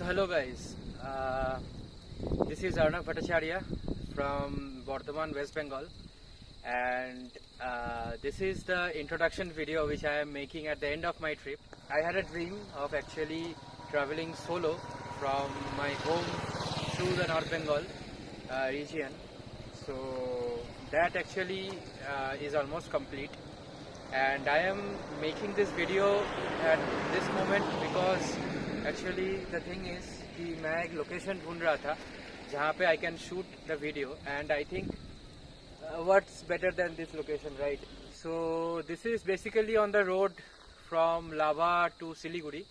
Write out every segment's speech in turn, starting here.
hello guys. This is Arnav Bhattacharya from Bardhaman, West Bengal, and this is the introduction video which I am making at the end of my trip. I had a dream of actually traveling solo from my home to the North Bengal region. So that actually is almost complete, and I am making this video at this moment because actually the thing is कि मैं एक location ढूंढ रहा था जहाँ पे I can shoot the video, and I think what's better than this location, right? So this is basically on the road from Lava to Siliguri.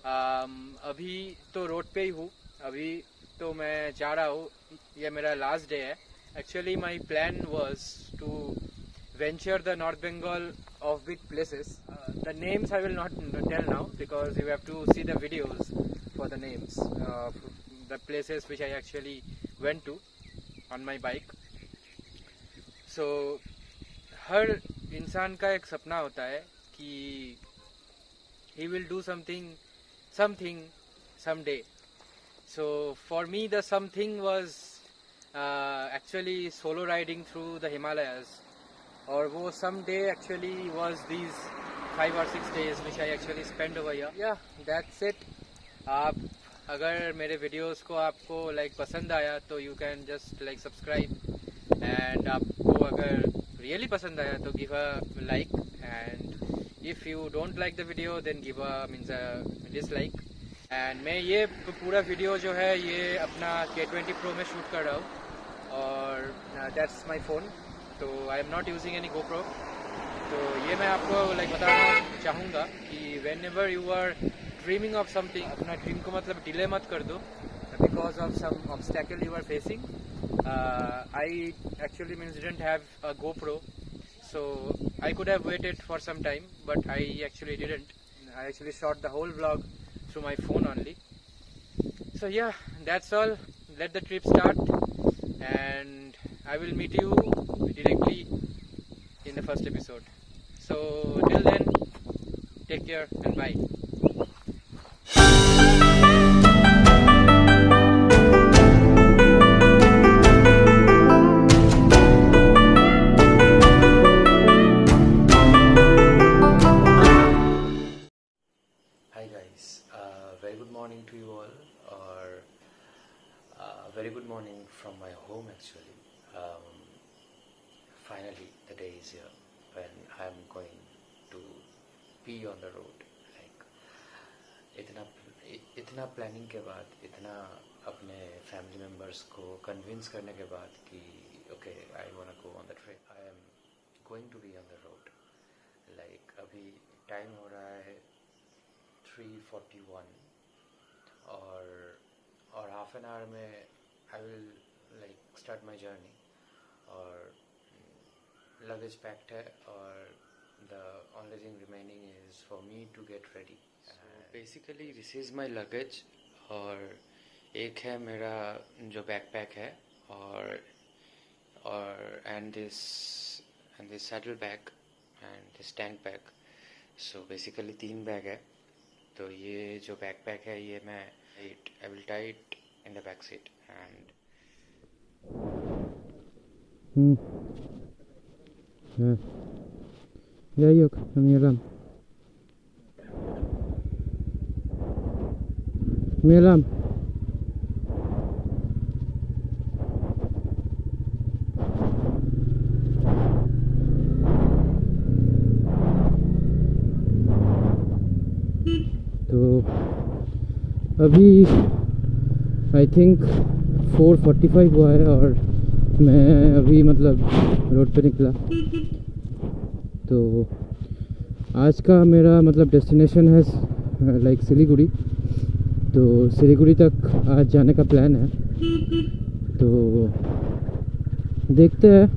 अभी तो रोड पे ही हूँ, अभी तो मैं जा रहा हूँ, ये मेरा लास्ट डे है. Actually my plan was to venture the North Bengal offbeat places. The names I will not tell now because you have to see the videos for the names of the places which I actually went to on my bike. So हर इंसान का एक सपना होता है कि he will do something someday. So for me the something was actually solo riding through the Himalayas. और वो someday actually was these 5 or 6 days which I actually spent over here. Yeah, that's it. आप अगर मेरे videos को आपको like पसंद आया तो you can just like subscribe, and आपको अगर really पसंद आया तो give a like, and if you don't like the video then give a dislike. And मैं ये पूरा video जो है ये अपना K20 Pro में shoot कर रहा हूँ, और that's my phone. तो I am not using any GoPro. तो ये मैं आपको लाइक बताना चाहूँगा कि whenever you are dreaming of something, अपना ड्रीम को मतलब डिले मत कर दो because of some obstacle you are facing. I actually didn't have a GoPro, so I could have waited for some time, but I actually didn't. I actually shot the whole vlog through my phone only. So yeah, that's all. Let the trip start, and I will meet you directly in the first episode. So till then, take care and bye. Hi guys, very good morning to you all, or very good morning from my home actually. Finally the day is here when I am going to be on the road. Like इतना planning के बाद, इतना अपने family members को convince करने के बाद कि okay I want to go on the trip, I am going to be on the road. Like अभी टाइम हो रहा है 3:41 और हाफ एन आवर में I will like start my journey. और luggage packed है, और the only thing remaining is for me to get ready. Basically this is my luggage, और एक है मेरा जो बैकपैक है, और and this saddle bag and this tank bag. So basically 3 bag है. तो ये जो बैकपैक है ये मैं I will tie it in the back seat and Ja, yok, Miram. तो अभी आई थिंक 4:45 हुआ है और मैं अभी मतलब रोड पे निकला. तो आज का मेरा मतलब डेस्टिनेशन है लाइक सिलीगुड़ी. तो सिलीगुड़ी तक आज जाने का प्लान है. तो देखते हैं.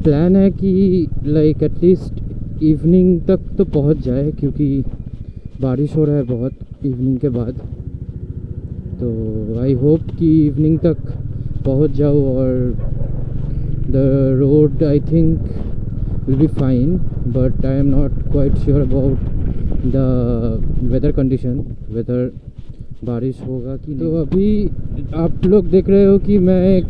प्लान है कि लाइक एटलीस्ट इवनिंग तक तो पहुंच जाए, क्योंकि बारिश हो रहा है बहुत इवनिंग के बाद. तो आई होप कि इवनिंग तक पहुंच जाऊँ, और the road I think will be fine, but I am not quite sure about the weather condition, weather बारिश होगा कि नहीं। तो अभी आप लोग देख रहे हो कि मैं एक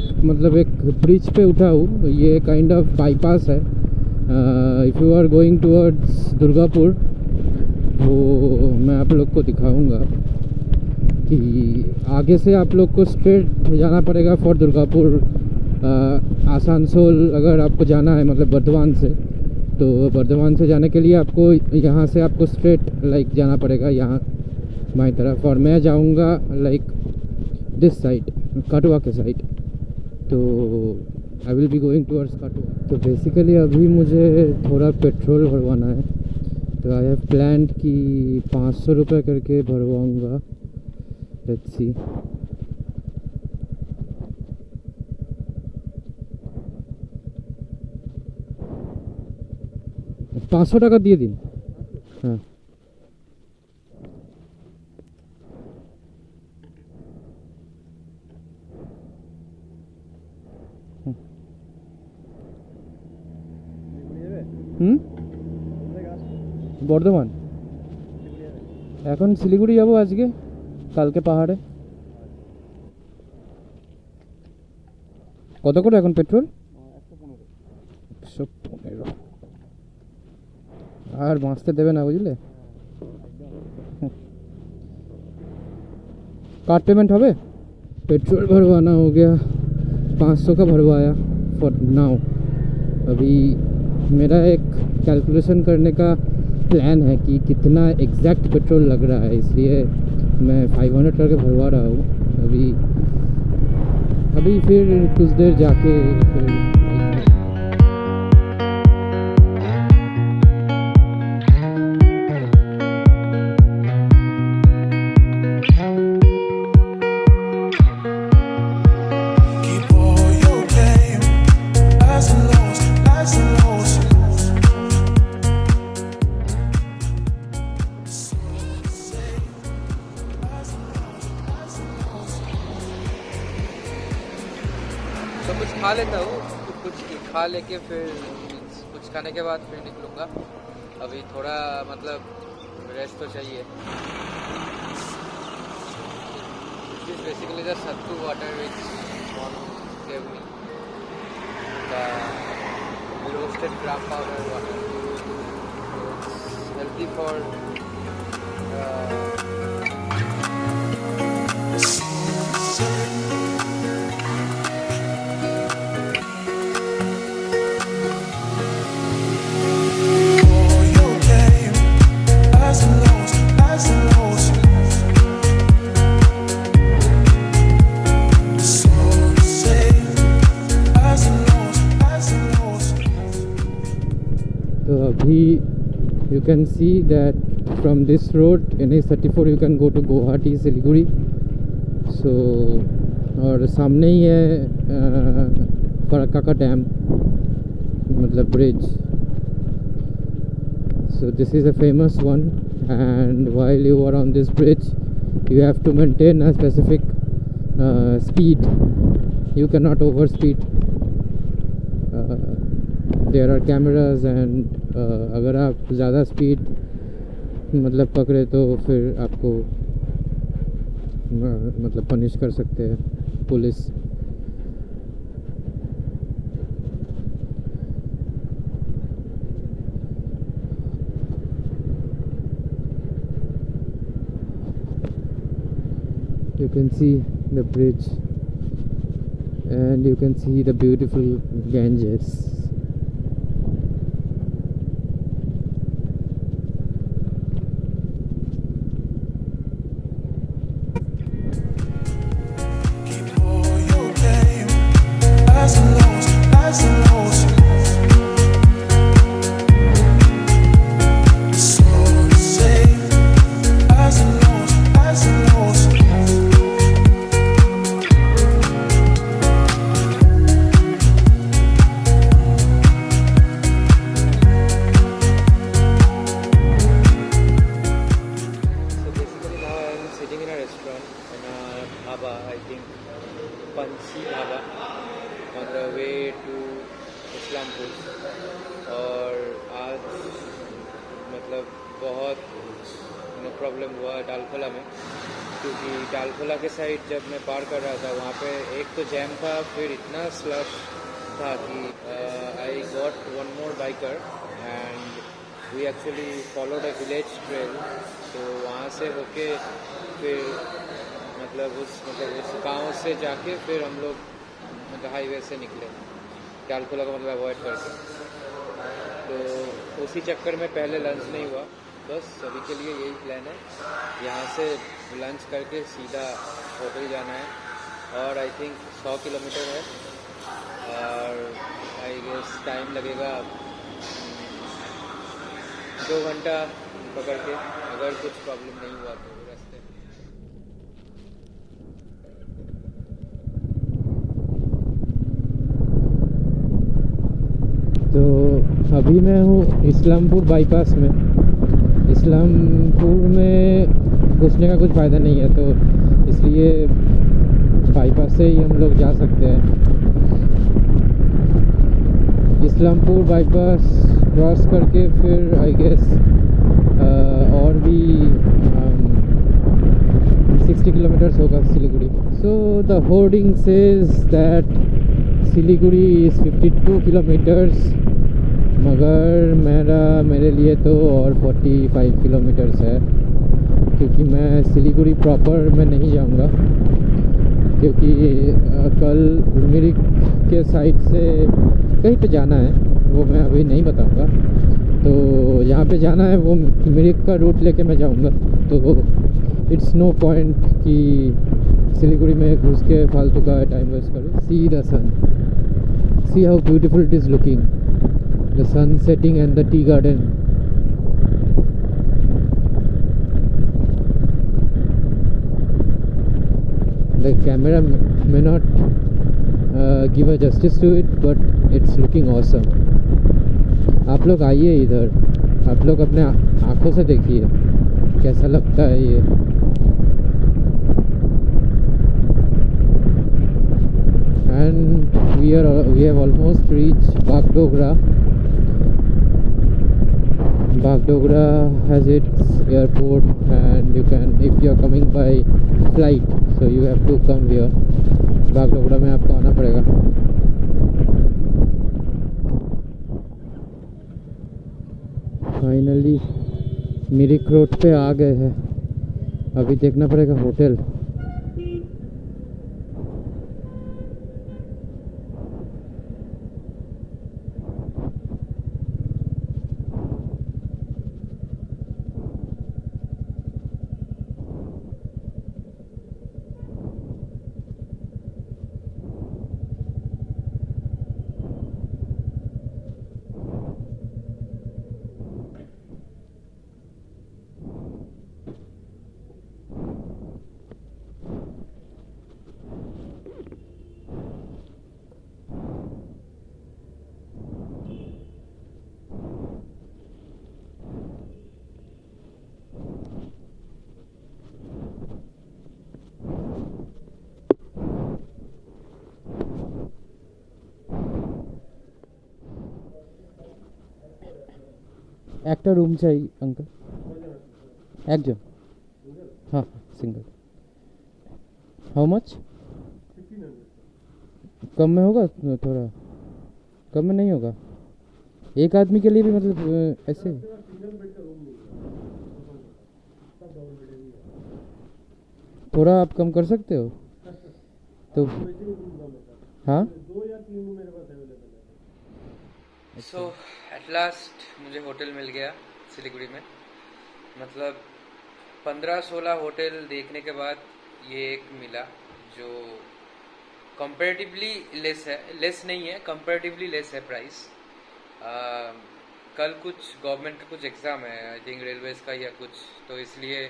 ब्रिज पे उठा हूँ। ये काइंड ऑफ बाईपास है। If you are going towards Durgapur, तो मैं आप लोग को दिखाऊंगा कि आगे से आप लोग को स्ट्रेट जाना पड़ेगा फॉर दुर्गापुर। आसनसोल अगर आपको जाना है, मतलब बर्धमान से, तो बर्धमान से जाने के लिए आपको यहाँ से आपको स्ट्रेट जाना पड़ेगा यहाँ बाई तरफ। और मैं जाऊँगा दिस साइड, कटवा के साइड। तो I will be going towards कटवा। तो बेसिकली अभी मुझे थोड़ा पेट्रोल भरवाना है। तो आई हैव प्लान्ड कि 500 रुपये करके भरवाऊँगा। Let's see. $500 টাকা দিয়ে দিন। হ্যাঁ, বর্ধমান। এখন শিলিগুড়ি যাব আজকে, কালকে পাহাড়ে। কত করে এখন পেট্রোল? 115। আর বাঁচতে দেবে না, বুঝলে। कार्ड पेमेंट হবে। पेट्रोल भरवाना हो गया, 500 का भरवाया फॉर नाउ। अभी मेरा एक कैलकुलेशन करने का प्लान है कि कितना एग्जैक्ट पेट्रोल लग रहा है, इसलिए मैं 500 करके भरवा रहा हूँ। अभी फिर कुछ देर जाके फिर तो कुछ खा लेता हूँ, कुछ खा लेके फिर कुछ खाने के बाद फिर निकलूँगा। अभी थोड़ा रेस्ट तो चाहिए। This is basically the sattu water which mom gave me, the roasted gram powder water. So it's healthy for तो अभी you can see that from this road NH34 you can go to Guwahati, Siliguri. So और सामने ही है फरक्का का dam, bridge. So this is a famous one, and while you are on this bridge you have to maintain a specific speed. You cannot overspeed. There are cameras, and अगर आप ज़्यादा speed पकड़े तो फिर आपको पनिश कर सकते हैं police. You can see the bridge, and you can see the beautiful Ganges. I think Panchi Dhaba on the way to Islampur. और आज बहुत प्रॉब्लम हुआ डालखोला में, क्योंकि डालखोला के साइड जब मैं पार कर रहा था वहाँ पे एक तो जैम था, फिर इतना स्लश था कि I got one more biker and we actually followed a village trail. तो वहाँ से होके फिर उस गांव से जाके फिर हम लोग मतलब हाईवे से निकले डालखोला का मतलब अवॉइड करके। तो उसी चक्कर में पहले लंच नहीं हुआ। बस अभी के लिए यही प्लान है, यहाँ से लंच करके सीधा होटल जाना है और आई थिंक 100 किलोमीटर है और आई गेस टाइम लगेगा 2 घंटा पकड़ के, अगर कुछ प्रॉब्लम नहीं हुआ तो रास्ते में। तो अभी मैं हूँ इस्लामपुर बाईपास में। इस्लामपुर में घुसने का कुछ फ़ायदा नहीं है, तो इसलिए बाईपास से ही हम लोग जा सकते हैं। इस्लामपुर बाईपास क्रॉस करके फिर आई गेस और भी 60 किलोमीटर्स होगा Siliguri. So the hoarding says that Siliguri is 52 kilometres, मगर मेरे लिए तो और 45 किलोमीटर्स है, क्योंकि मैं सिलीगुड़ी प्रॉपर में नहीं जाऊंगा, क्योंकि कल मिरिक के साइड से कहीं पे जाना है, वो मैं अभी नहीं बताऊंगा। तो जहाँ पे जाना है वो मिरिक का रूट लेके मैं जाऊंगा, तो इट्स नो पॉइंट कि सिलीगुड़ी में घुस के फालतू का टाइम वेस्ट करूँ। See the sun, see how beautiful it is looking, the sun setting and the tea garden. The camera may not give a justice to it, but it's looking awesome. आप लोग आइए इधर, आप लोग अपने आँखों से देखिए कैसा लगता है ये। And we have almost reached Bagdogra. Bagdogra has its airport, and you can, if you are coming by flight, so you have to come here. Bagdogra में आपको आना पड़ेगा। फाइनली मिरिक रोड पे आ गए हैं, अभी देखना पड़ेगा होटल। একটা রুম চাই अंकल, একজন। हाँ सिंगल। How much? कम में होगा? थोड़ा कम में नहीं होगा? एक आदमी के लिए भी मतलब ऐसे? थोड़ा आप कम कर सकते हो तो? हाँ। सो एट लास्ट मुझे होटल मिल गया सिलीगुड़ी में। मतलब 15-16 होटल देखने के बाद ये एक मिला जो कंपैरेटिवली लेस है, लेस नहीं है, कंपैरेटिवली लेस है प्राइस। कल कुछ गवर्नमेंट का कुछ एग्ज़ाम है, आई थिंक रेलवेज़ का या कुछ, तो इसलिए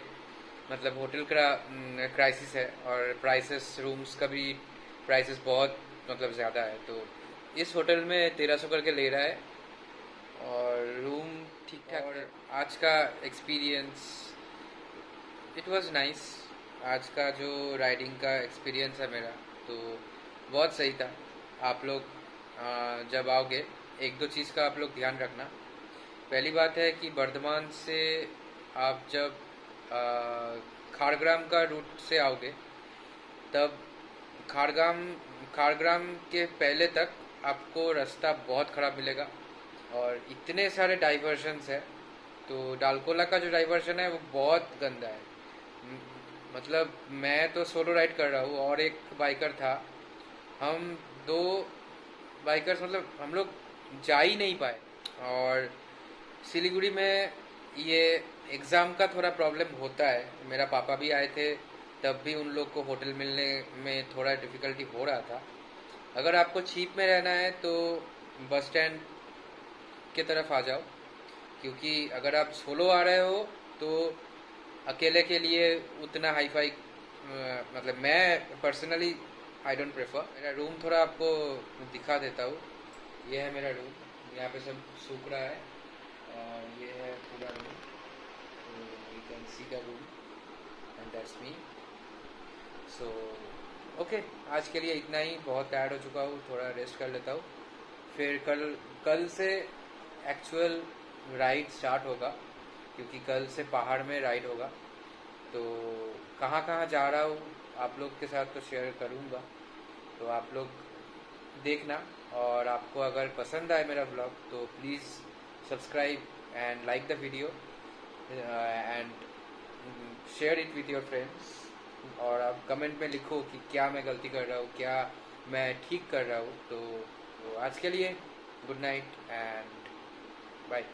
मतलब होटल का क्राइसिस है और प्राइसेस रूम्स का भी प्राइसेस बहुत मतलब ज़्यादा है। तो इस होटल में 1300 करके ले रहा है और रूम ठीक ठाक। और आज का एक्सपीरियंस इट वाज नाइस। आज का जो राइडिंग का एक्सपीरियंस है मेरा तो बहुत सही था। आप लोग जब आओगे एक दो चीज़ का आप लोग ध्यान रखना पहली बात है कि बर्धमान से आप जब खाड़ग्राम का रूट से आओगे तब खाड़ग्राम खाड़ग्राम के पहले तक आपको रास्ता बहुत ख़राब मिलेगा और इतने सारे डाइवर्शंस है। तो डालकोला का जो डाइवर्शन है वो बहुत गंदा है। मतलब मैं तो सोलो राइड कर रहा हूँ और एक बाइकर था। हम दो बाइकर्स मतलब हम लोग जा ही नहीं पाए। और सिलीगुड़ी में ये एग्ज़ाम का थोड़ा प्रॉब्लम होता है। मेरा पापा भी आए थे तब भी उन लोग को होटल मिलने में थोड़ा डिफ़िकल्टी हो रहा था। अगर आपको चीप में रहना है तो बस स्टैंड के तरफ आ जाओ, क्योंकि अगर आप सोलो आ रहे हो तो अकेले के लिए उतना हाई फाई मतलब मैं पर्सनली आई डोंट प्रेफर। मेरा रूम थोड़ा आपको दिखा देता हूँ। ये है मेरा रूम, यहाँ पे सब सूख रहा है और ये है पूरा रूम। तो you can see the room and that's me. So okay, आज के लिए इतना ही। बहुत टायर्ड हो चुका हूँ, थोड़ा रेस्ट कर लेता हूँ। फिर कल से एक्चुअल राइड स्टार्ट होगा, क्योंकि कल से पहाड़ में राइड होगा। तो कहाँ कहाँ जा रहा हूँ आप लोग के साथ तो शेयर करूँगा, तो आप लोग देखना। और आपको अगर पसंद आए मेरा ब्लॉग तो please subscribe and like the video and share it with your friends. और आप कमेंट में लिखो कि क्या मैं गलती कर रहा हूँ, क्या मैं ठीक कर रहा हूँ। तो आज के लिए गुड नाइट एंड बाय।